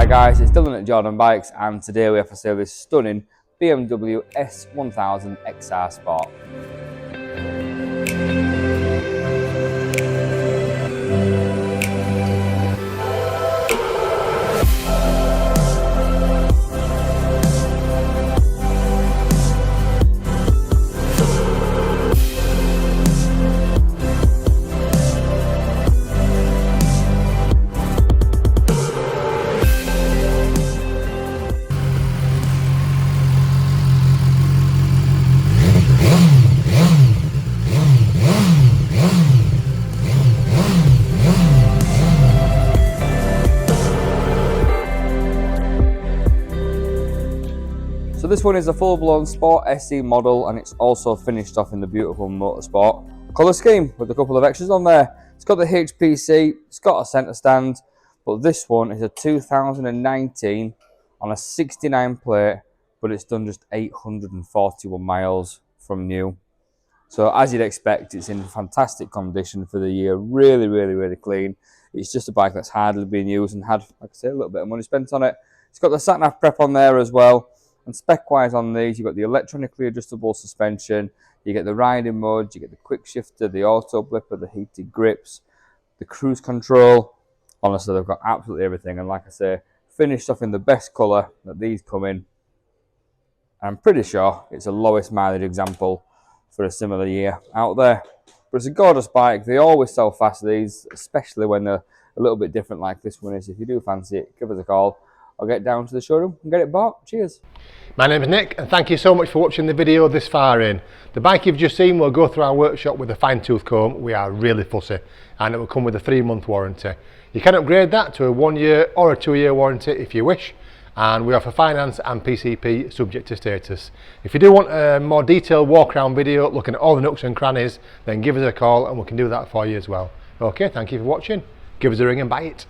Hi guys, it's Dylan at Jordan Bikes, and today we have for sale this stunning BMW S1000XR Sport. So this one is a full-blown Sport SE model, and it's also finished off in the beautiful Motorsport colour scheme with a couple of extras on there. It's got the HP seat, it's got a centre stand, but this one is a 2019 on a 69 plate, but it's done just 841 miles from new. So as you'd expect, it's in fantastic condition for the year, really clean. It's just a bike that's hardly been used and had, like I say, a little bit of money spent on it. It's got the sat-nav prep on there as well. And spec-wise on these, you've got the electronically adjustable suspension, you get the riding mode, you get the quick shifter, the auto blipper, the heated grips, the cruise control. Honestly, they've got absolutely everything. And like I say, finished off in the best colour that these come in. I'm pretty sure it's a lowest mileage example for a similar year out there. But it's a gorgeous bike. They always sell fast, these, especially when they're a little bit different like this one is. If you do fancy it, give us a call. I'll get down to the showroom and get it bought. Cheers. My name is Nick, and thank you so much for watching the video this far in. The bike you've just seen will go through our workshop with a fine-tooth comb. We are really fussy, and it will come with a 3-month warranty. You can upgrade that to a 1-year or a 2-year warranty if you wish, and we offer finance and PCP subject to status. If you do want a more detailed walk-around video looking at all the nooks and crannies, then give us a call and we can do that for you as well. Okay, thank you for watching. Give us a ring and buy it.